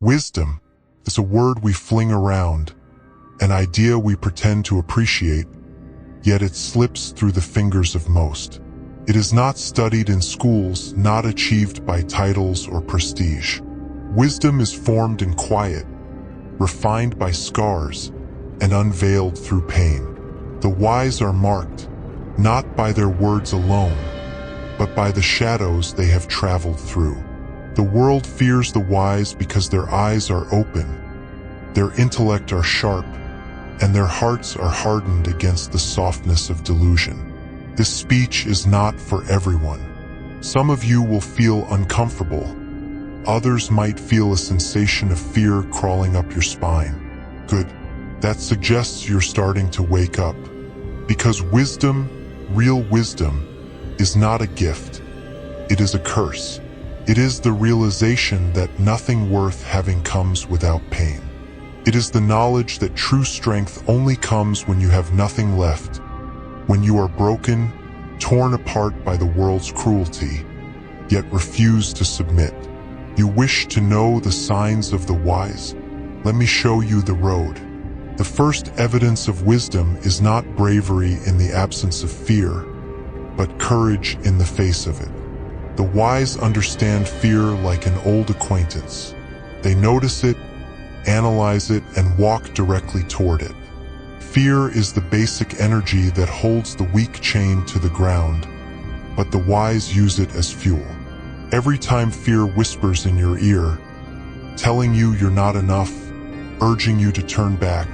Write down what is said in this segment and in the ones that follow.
Wisdom is a word we fling around, an idea we pretend to appreciate, yet it slips through the fingers of most. It is not studied in schools, not achieved by titles or prestige. Wisdom is formed in quiet, refined by scars, and unveiled through pain. The wise are marked, not by their words alone, but by the shadows they have traveled through. The world fears the wise because their eyes are open, their intellect are sharp, and their hearts are hardened against the softness of delusion. This speech is not for everyone. Some of you will feel uncomfortable. Others might feel a sensation of fear crawling up your spine. Good. That suggests you're starting to wake up. Because wisdom, real wisdom, is not a gift. It is a curse. It is the realization that nothing worth having comes without pain. It is the knowledge that true strength only comes when you have nothing left, when you are broken, torn apart by the world's cruelty, yet refuse to submit. You wish to know the signs of the wise? Let me show you the road. The first evidence of wisdom is not bravery in the absence of fear, but courage in the face of it. The wise understand fear like an old acquaintance. They notice it, analyze it, and walk directly toward it. Fear is the basic energy that holds the weak chained to the ground, but the wise use it as fuel. Every time fear whispers in your ear, telling you you're not enough, urging you to turn back,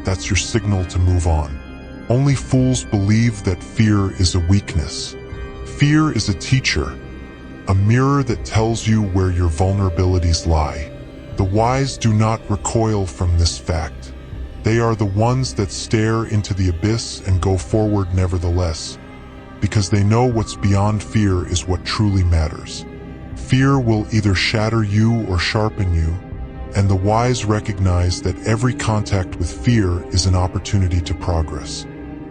that's your signal to move on. Only fools believe that fear is a weakness. Fear is a teacher, a mirror that tells you where your vulnerabilities lie. The wise do not recoil from this fact. They are the ones that stare into the abyss and go forward nevertheless, because they know what's beyond fear is what truly matters. Fear will either shatter you or sharpen you, and the wise recognize that every contact with fear is an opportunity to progress.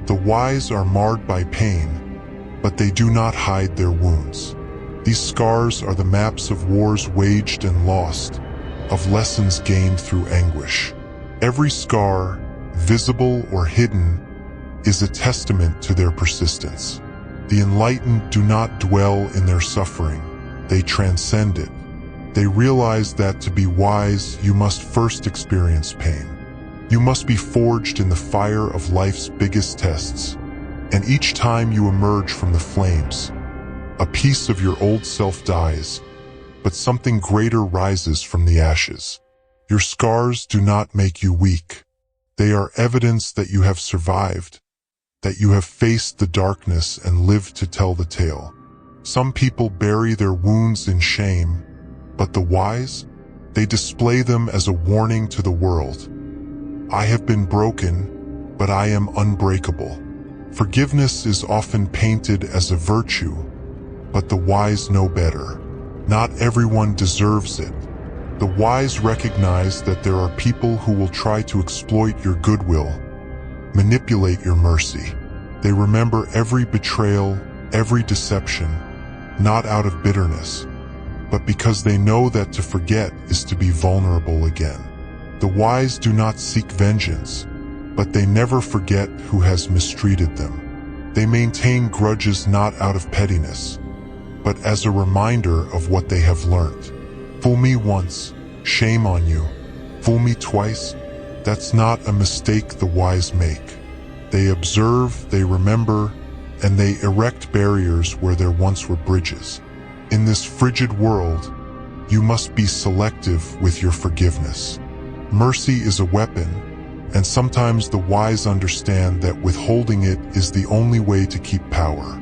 The wise are marred by pain, but they do not hide their wounds. These scars are the maps of wars waged and lost, of lessons gained through anguish. Every scar, visible or hidden, is a testament to their persistence. The enlightened do not dwell in their suffering, they transcend it. They realize that to be wise, you must first experience pain. You must be forged in the fire of life's biggest tests, and each time you emerge from the flames, a piece of your old self dies, but something greater rises from the ashes. Your scars do not make you weak. They are evidence that you have survived, that you have faced the darkness and lived to tell the tale. Some people bury their wounds in shame, but the wise, they display them as a warning to the world. I have been broken, but I am unbreakable. Forgiveness is often painted as a virtue, but the wise know better. Not everyone deserves it. The wise recognize that there are people who will try to exploit your goodwill, manipulate your mercy. They remember every betrayal, every deception, not out of bitterness, but because they know that to forget is to be vulnerable again. The wise do not seek vengeance, but they never forget who has mistreated them. They maintain grudges not out of pettiness, but as a reminder of what they have learned. Fool me once, shame on you. Fool me twice, that's not a mistake the wise make. They observe, they remember, and they erect barriers where there once were bridges. In this frigid world, you must be selective with your forgiveness. Mercy is a weapon, and sometimes the wise understand that withholding it is the only way to keep power.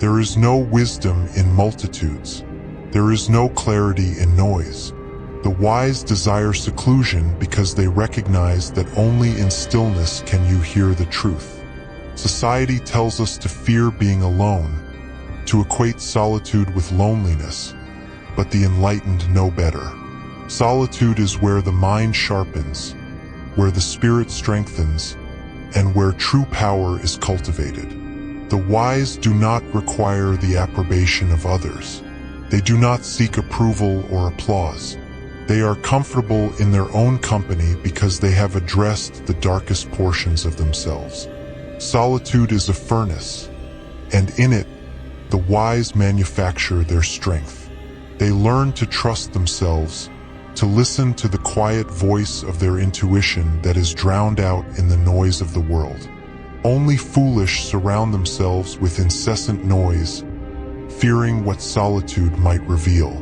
There is no wisdom in multitudes. There is no clarity in noise. The wise desire seclusion because they recognize that only in stillness can you hear the truth. Society tells us to fear being alone, to equate solitude with loneliness, but the enlightened know better. Solitude is where the mind sharpens, where the spirit strengthens, and where true power is cultivated. The wise do not require the approbation of others. They do not seek approval or applause. They are comfortable in their own company because they have addressed the darkest portions of themselves. Solitude is a furnace, and in it, the wise manufacture their strength. They learn to trust themselves, to listen to the quiet voice of their intuition that is drowned out in the noise of the world. Only foolish surround themselves with incessant noise, fearing what solitude might reveal.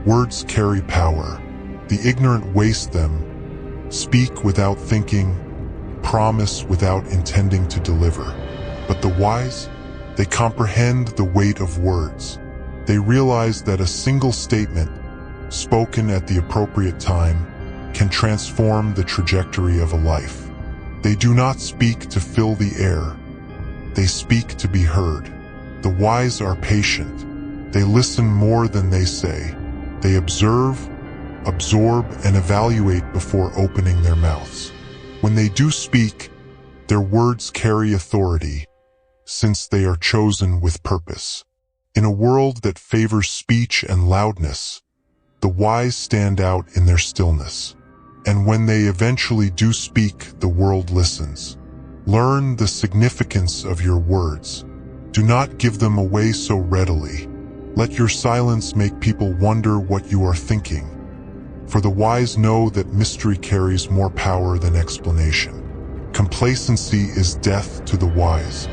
Words carry power. The ignorant waste them, speak without thinking, promise without intending to deliver. But the wise, they comprehend the weight of words. They realize that a single statement, spoken at the appropriate time, can transform the trajectory of a life. They do not speak to fill the air. They speak to be heard. The wise are patient. They listen more than they say. They observe, absorb, and evaluate before opening their mouths. When they do speak, their words carry authority, since they are chosen with purpose. In a world that favors speech and loudness, the wise stand out in their stillness. And when they eventually do speak, the world listens. Learn the significance of your words. Do not give them away so readily. Let your silence make people wonder what you are thinking. For the wise know that mystery carries more power than explanation. Complacency is death to the wise.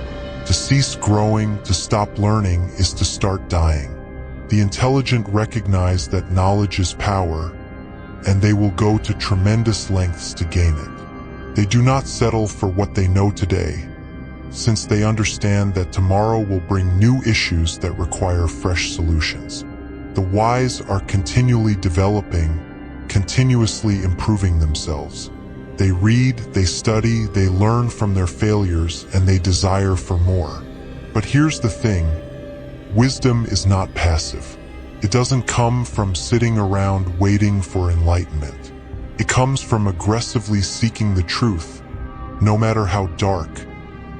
To cease growing, to stop learning, is to start dying. The intelligent recognize that knowledge is power, and they will go to tremendous lengths to gain it. They do not settle for what they know today, since they understand that tomorrow will bring new issues that require fresh solutions. The wise are continually developing, continuously improving themselves. They read, they study, they learn from their failures, and they desire for more. But here's the thing, wisdom is not passive. It doesn't come from sitting around waiting for enlightenment. It comes from aggressively seeking the truth, no matter how dark,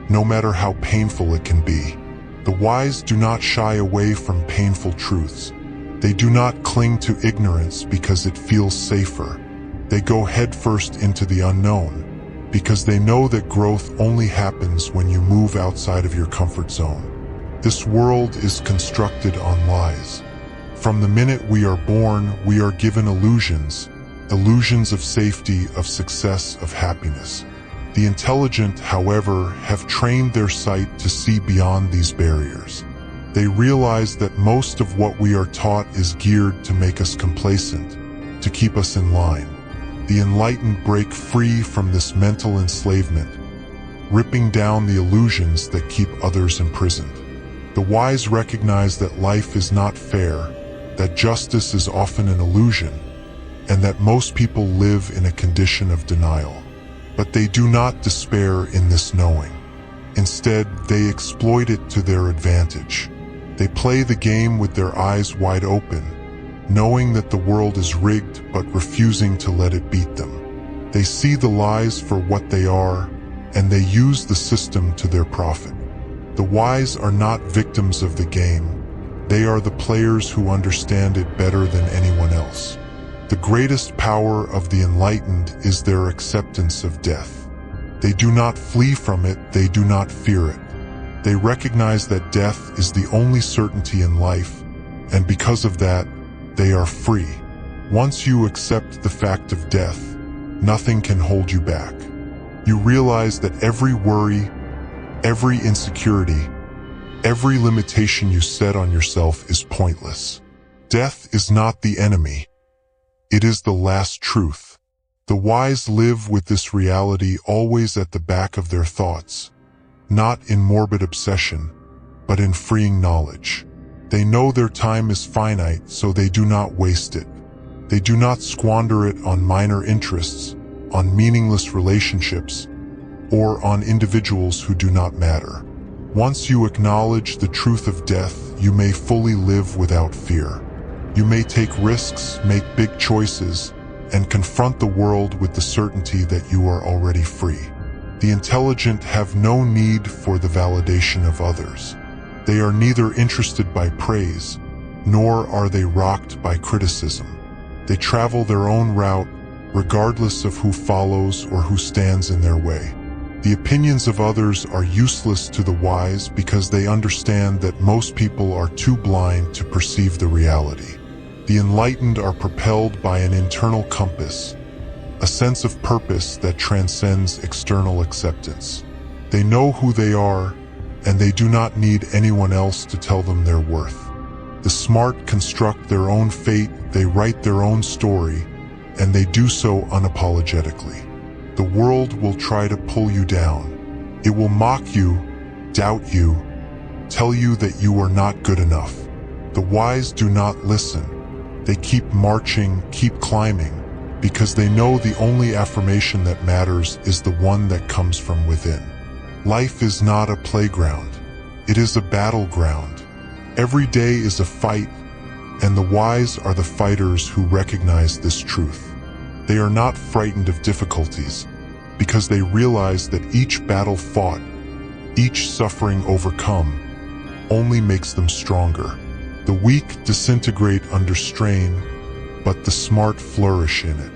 no matter how painful it can be. The wise do not shy away from painful truths. They do not cling to ignorance because it feels safer. They go headfirst into the unknown, because they know that growth only happens when you move outside of your comfort zone. This world is constructed on lies. From the minute we are born, we are given illusions of safety, of success, of happiness. The intelligent, however, have trained their sight to see beyond these barriers. They realize that most of what we are taught is geared to make us complacent, to keep us in line. The enlightened break free from this mental enslavement, ripping down the illusions that keep others imprisoned. The wise recognize that life is not fair, that justice is often an illusion, and that most people live in a condition of denial. But they do not despair in this knowing. Instead, they exploit it to their advantage. They play the game with their eyes wide open, knowing that the world is rigged but refusing to let it beat them. They see the lies for what they are, and they use the system to their profit. The wise are not victims of the game. They are the players who understand it better than anyone else. The greatest power of the enlightened is their acceptance of death. They do not flee from it, they do not fear it. They recognize that death is the only certainty in life, and because of that, they are free. Once you accept the fact of death, nothing can hold you back. You realize that every worry, every insecurity, every limitation you set on yourself is pointless. Death is not the enemy. It is the last truth. The wise live with this reality always at the back of their thoughts, not in morbid obsession, but in freeing knowledge. They know their time is finite, so they do not waste it. They do not squander it on minor interests, on meaningless relationships, or on individuals who do not matter. Once you acknowledge the truth of death, you may fully live without fear. You may take risks, make big choices, and confront the world with the certainty that you are already free. The intelligent have no need for the validation of others. They are neither interested by praise, nor are they rocked by criticism. They travel their own route, regardless of who follows or who stands in their way. The opinions of others are useless to the wise because they understand that most people are too blind to perceive the reality. The enlightened are propelled by an internal compass, a sense of purpose that transcends external acceptance. They know who they are, and they do not need anyone else to tell them their worth. The smart construct their own fate, they write their own story, and they do so unapologetically. The world will try to pull you down. It will mock you, doubt you, tell you that you are not good enough. The wise do not listen. They keep marching, keep climbing, because they know the only affirmation that matters is the one that comes from within. Life is not a playground. It is a battleground. Every day is a fight, and the wise are the fighters who recognize this truth. They are not frightened of difficulties, because they realize that each battle fought, each suffering overcome, only makes them stronger. The weak disintegrate under strain, but the smart flourish in it.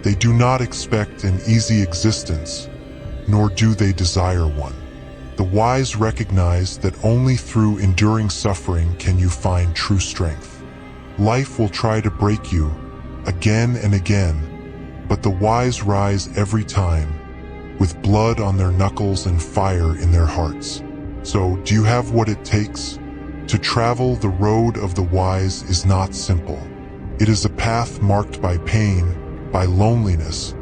They do not expect an easy existence, nor do they desire one. The wise recognize that only through enduring suffering can you find true strength. Life will try to break you, again and again, but the wise rise every time, with blood on their knuckles and fire in their hearts. So, do you have what it takes? To travel the road of the wise is not simple. It is a path marked by pain, by loneliness,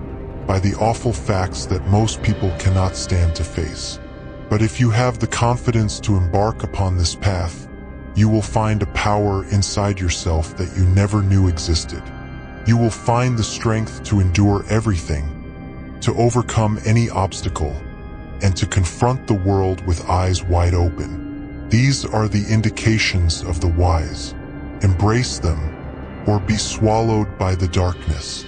by the awful facts that most people cannot stand to face. But if you have the confidence to embark upon this path, you will find a power inside yourself that you never knew existed. You will find the strength to endure everything, to overcome any obstacle, and to confront the world with eyes wide open. These are the indications of the wise. Embrace them, or be swallowed by the darkness.